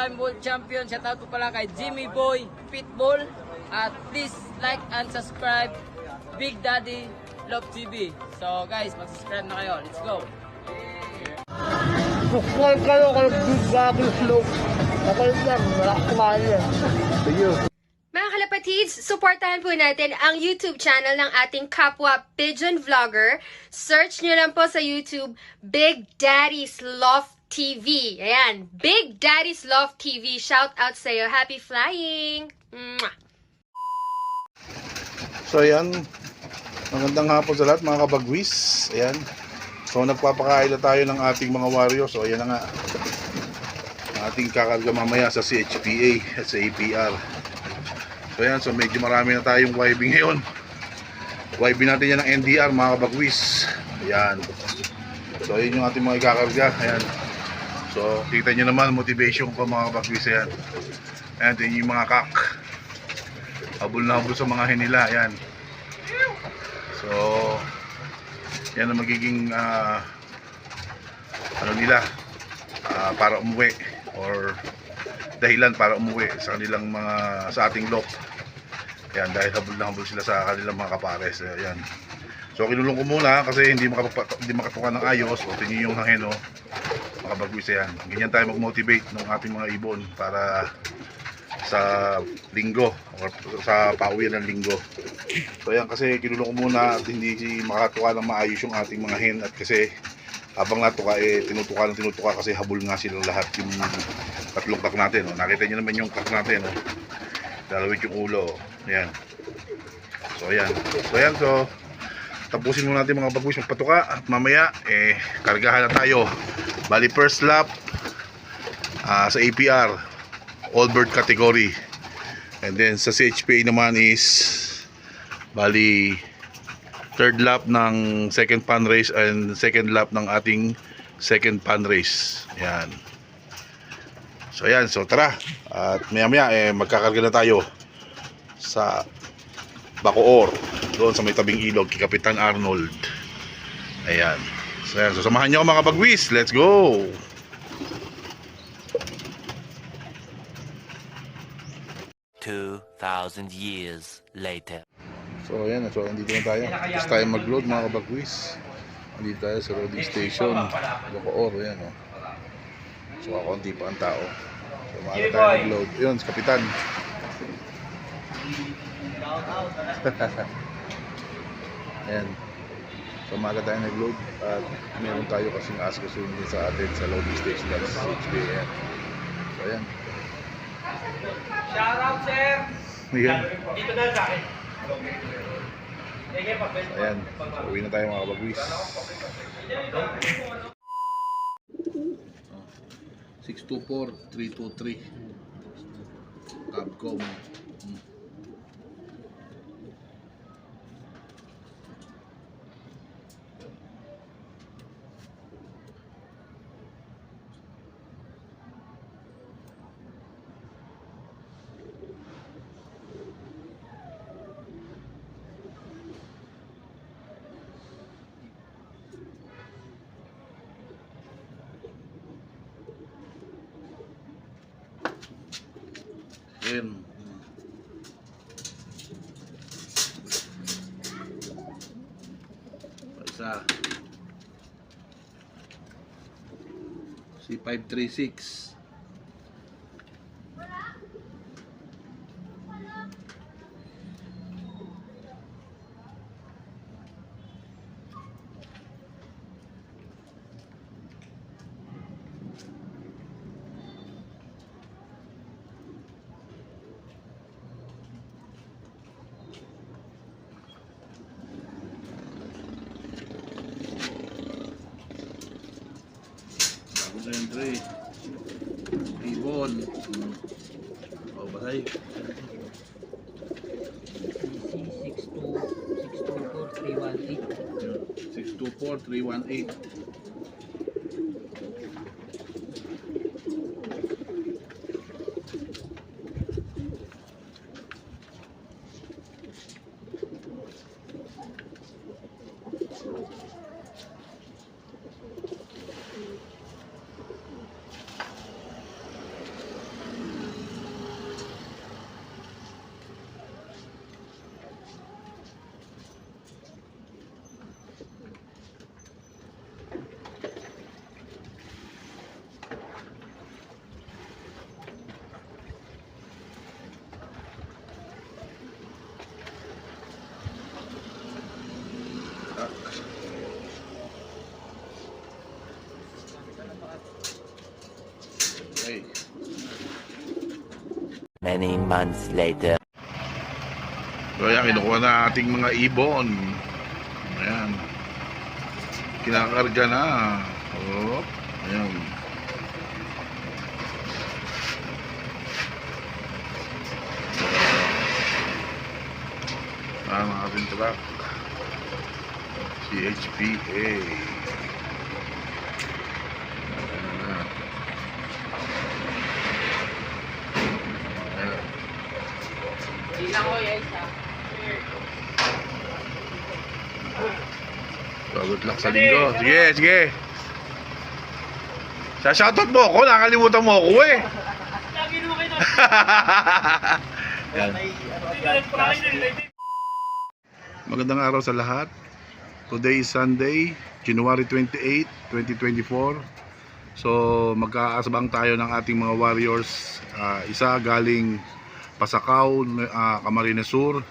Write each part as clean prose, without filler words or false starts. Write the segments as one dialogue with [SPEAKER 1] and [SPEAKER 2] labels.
[SPEAKER 1] 4-time world champion. Shout out po pala kay Jimmy Boy Pitbull. At please like and subscribe Big Daddy Love TV. So guys, mag-subscribe na kayo. Let's go.
[SPEAKER 2] Subscribe kayo kay Big Daddy Love. Okay lang, wala kumain yan. Thank you.
[SPEAKER 3] Mga kalapatids, supportahan po natin ang YouTube channel ng ating kapwa Pigeon Vlogger. Search nyo lang po sa YouTube, Big Daddy's Love TV. Ayan, Big Daddy's Love TV. Shout out sa'yo. Happy flying! Mwah!
[SPEAKER 4] So ayan, magandang hapon sa lahat mga kabagwis. Ayan, so nagpapakaila tayo ng ating mga warriors. So ayan na nga, ating kakarga mamaya sa CHPA at sa APR. So ayan, so medyo marami na tayong YB ngayon. YB natin yan ng NDR mga kabagwis. Ayan, so ayan yung ating mga ikakarga. Ayan, so kita nyo naman motivation ko mga kabagwis. Ayan, ayan din yung mga kak, habol na habol sa mga hinila. Ayan, so yan ang magiging ano nila, para umuwi or dahilan para umuwi sa kanilang mga, sa ating lock. Yan, dahil habol na habol sila sa kanilang mga kapares. Yan, so kinulong ko muna kasi hindi makatukan ng ayos. O tingin yung hangin, makabagwis. Yan, ganyan tayo mag-motivate ng ating mga ibon para sa linggo or sa pauwi ng linggo. So yan, kasi kinulong ko muna at hindi makatuka ng maayos yung ating mga hen. At kasi habang natuka, tinutuka kasi habol nga silang lahat yung tatlong kak natin. Nakita nyo naman yung kak natin, dalawit yung ulo. Yan, so ayan, so tapusin muna natin mga bagwis magpatuka at mamaya kargahan na tayo. Bali first lap sa APR all bird category, and then sa CHPA naman is bali third lap ng second pan race and second lap ng ating second pan race. Yan, so ayan, so tara at maya maya magkakarga na tayo sa Bacoor, doon sa may tabing ilog kay Kapitan Arnold. Ayan, so ayan, so samahan nyo ako mga bagwis, let's go.
[SPEAKER 5] 2,000 years later.
[SPEAKER 4] So ayan, so nandito na tayo. Tapos tayo mag-load mga kabagwis. Nandito tayo sa loading station Bacoor. Ayan, so kakunti pa ang tao. So maaga tayo mag-load. Yun, si Kapitan. Ayan, so maaga tayo nag-load at meron tayo kasing askasunin sa atin sa loading station at 6 p.m. So ayan,
[SPEAKER 1] Shout out, sir!
[SPEAKER 4] ayan.
[SPEAKER 1] Dito na sa akin.
[SPEAKER 4] Ayan, so uwi na tayo mga kabagwis. 624-323 Capcom. Ayan. Isa C536. Siyempre, ibon. O, bahay. 624-318.
[SPEAKER 5] Many months later.
[SPEAKER 4] So ayan, kinukuha na ating mga ibon. Ayan. Kinakarga na. Oh, ayan. Ang ating truck. CHPA. Ayan. Ayan.
[SPEAKER 1] Ilang ko yan siya.
[SPEAKER 4] So, good luck sa linggo. Sige, sige. Sa shoutout mo ako, nakalimutan mo ako eh.
[SPEAKER 1] Lagi naman kayo.
[SPEAKER 4] Yan. Magandang araw sa lahat. Today is Sunday, January 28, 2024. So, magkaasabang tayo ng ating mga warriors. Isa galing Pasakaw, Camarines Sur,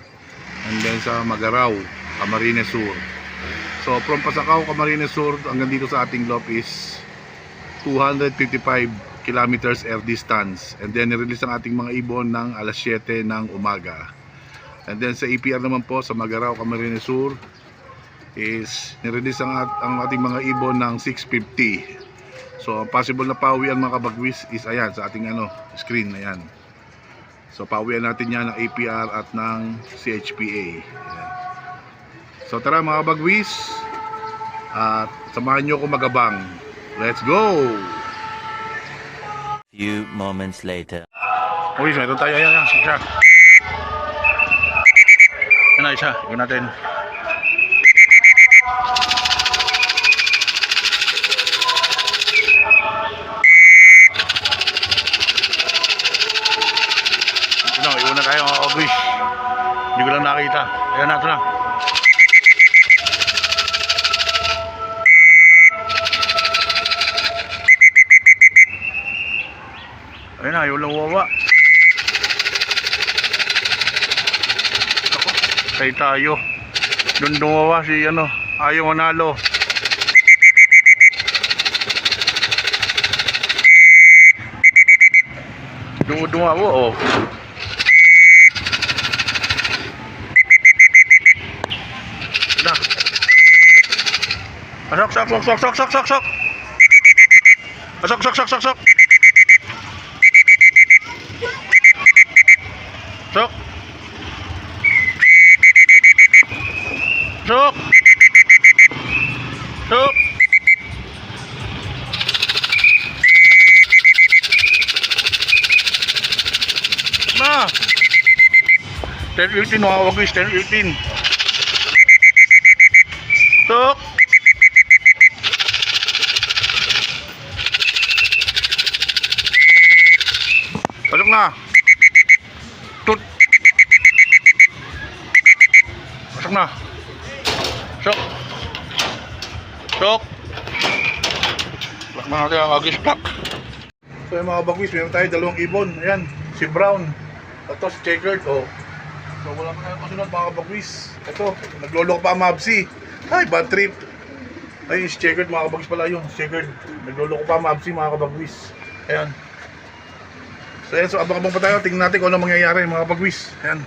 [SPEAKER 4] and then sa Magaraw, Camarines Sur. So from Pasakaw, Camarines Sur hanggang dito sa ating loop is 255 kilometers air distance, and then nirelease ang ating mga ibon ng alas 7 ng umaga. And then sa APR naman po sa Magaraw, Camarines Sur is nirelease ang ating mga ibon ng 6:50. So ang possible na pauwian mga kabagwis is ayan sa ating screen, ayan. So pauwian natin yan ng APR at ng CHPA. Ayan. So tara mga kabagwis, at samahan nyo ko magabang. Let's go!
[SPEAKER 5] Few moments later.
[SPEAKER 4] Uy, meron tayo. Ayan, ayan. Isa. Ayan na, isa. Iwan natin. Iwan na tayo mga kabagwis. Hindi ko lang nakita. Ayan na, ito na. Ayun na, yung lawawa. Kay tayo. Doon dumawa si ayaw manalo. Doon dumawa, oh. Na. Asok, sok, sok, sok, sok, sok, sok, sok. Asok, sok, sok, sok, sok. Sok. Sok. Sok. Na. 10-18 mga kabagwis, 10-18. Sok. Pasok na. Tut. Pasok na. Sok. Sok. Lock na natin ang agis pack. So yung mga bagwis, meron tayo dalawang ibon. Ayan, si Brown. Ito si Checkered. Oh. So wala pa tayong kasunod mga kabagwis. Ito, naglolok pa ang Mabsi. Ay, bad trip. Ayun si Checkered mga kabagwis pala yun. Checkered. Naglolok pa ang Mabsi mga kabagwis. Ayan. So ayan, so abang-abang pa tayo. Tingnan natin kung ano mangyayari mga kabagwis. Ayan.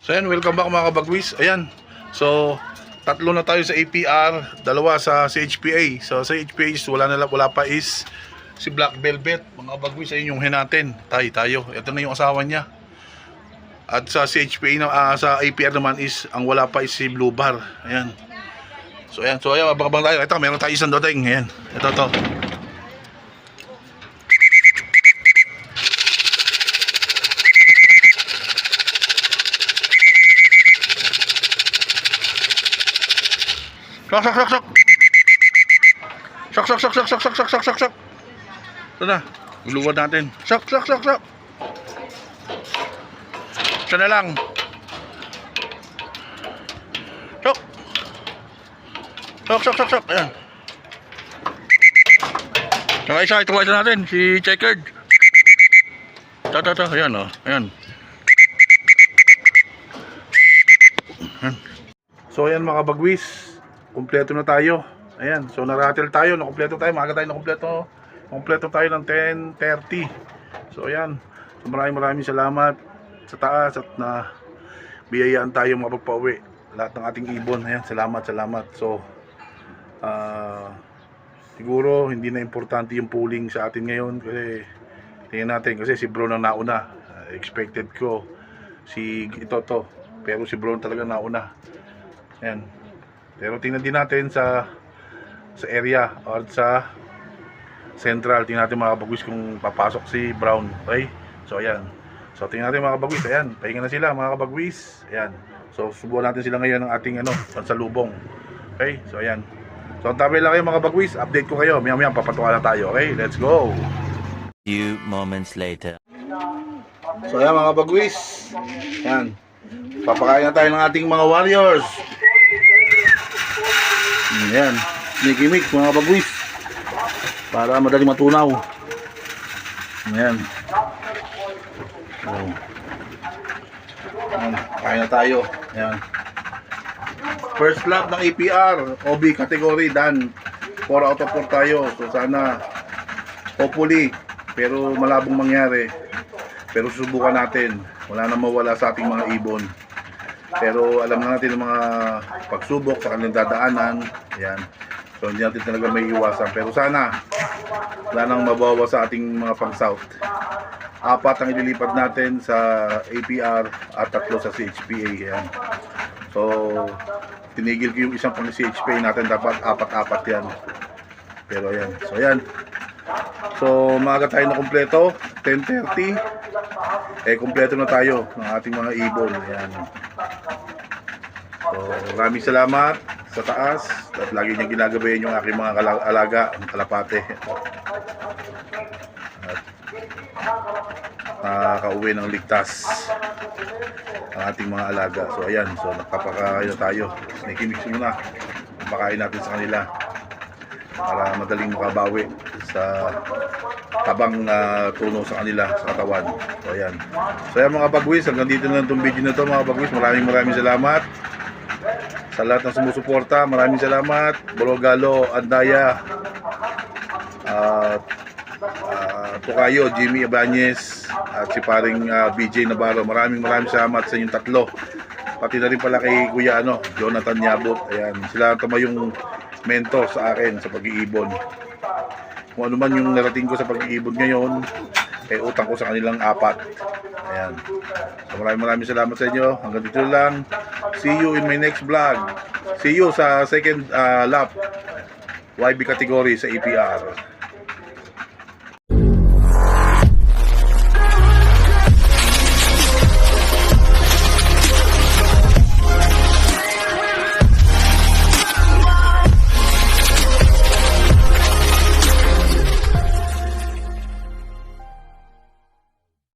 [SPEAKER 4] So ayan, welcome back mga kabagwis. Ayan. So tatlo na tayo sa APR, dalawa sa CHPA. So sa CHPA wala pa is si Black Velvet. Mga kabagwis, ayun yung hen natin. Tayo. Ito na yung asawa niya. At sa CHPA sa APR naman is ang wala pa is si Blue Bar. Ayan. So ayan, abang-abang tayo. Ito, meron tayo isang dating. Ayan. Ito. Sok. Ito na. Guluwad natin. Sok. Ito na lang. Sok. Ayan. Saka isa, ito natin. Si Checkered. Ito. Ayan, oh. Ayan. So ayan mga kabagwis, kumpleto na tayo. Ayan, so naratel tayo, nakumpleto tayo, maaga tayo nakumpleto tayo ng 10:30. So ayan, so maraming salamat sa taas at na biyayaan tayo makapagpauwi. Lahat ng ating ibon, ayan, salamat. So, siguro hindi na importante yung pooling sa atin ngayon kasi tingnan natin kasi si Bro na nauna. Expected ko si Itoto, pero si Bro talaga nauna. Ayan. Pero tingnan din natin sa area or sa central, tingnan natin mga kabagwis kung papasok si Brown. Okay? So ayan. So tingnan natin mga kabagwis, ayan. Pahinga na sila mga kabagwis. Ayan. So subukan natin sila ngayon ng ating pansalubong. Okay? So ayan. So tabi lang kayo mga kabagwis, update ko kayo. Maya papatukan na tayo. Okay? Let's go.
[SPEAKER 5] Few moments later.
[SPEAKER 4] So ayan mga kabagwis. Ayan. Papakain na tayo ng ating mga warriors. Ayan. Sneaky mix mga kabagwis. Para madali matunaw. Ayan. So, ayan. Kain na tayo. Ayan. First lap ng APR, OB category, done. 4 out of 4 tayo. So sana, hopefully, pero malabong mangyari. Pero susubukan natin. Wala na mawala sa ating mga ibon. Pero alam na natin ang mga pagsubok sa kanilang dadaanan. Ayan. So hindi natin talaga may iwasan. Pero sana, wala nang mabawa sa ating mga pang-south. 4 ang ililipat natin sa APR at 3 sa CHPA. Ayan. So, tinigil ko yung isang pang CHPA natin. Dapat 4 yan. Pero ayan. So ayan. So maaga tayo na kumpleto. 10:30. Kumpleto na tayo ng ating mga ibon. Ayan. So maraming salamat sa taas. At lagi niyang ginagabayan yung aking mga alaga, ang kalapate. At nakauwi ng ligtas ang ating mga alaga. So ayan, so nakapakain na tayo. Sneaky mix muna. Pakain natin sa kanila para madaling makabawi sa tabang tuno sa kanila sa katawan. So ayan. So ayan mga bagwis, hanggang dito na itong video na ito mga bagwis. Maraming salamat sa lahat ng sumusuporta. Maraming salamat Bro Galo, Andaya, Tukayo, Jimmy Ibanez at si paring BJ Navarro. Maraming salamat sa inyong tatlo. Pati na rin pala kay Kuya Jonathan Yabot. Ayan, sila yung mentor sa akin sa pag-iibon. Kung ano man yung narating ko sa pag-iibon ngayon, utang ko sa kanilang 4. Ayan. So maraming salamat sa inyo. Hanggang dito lang. See you in my next vlog. See you sa second lap YB category sa APR.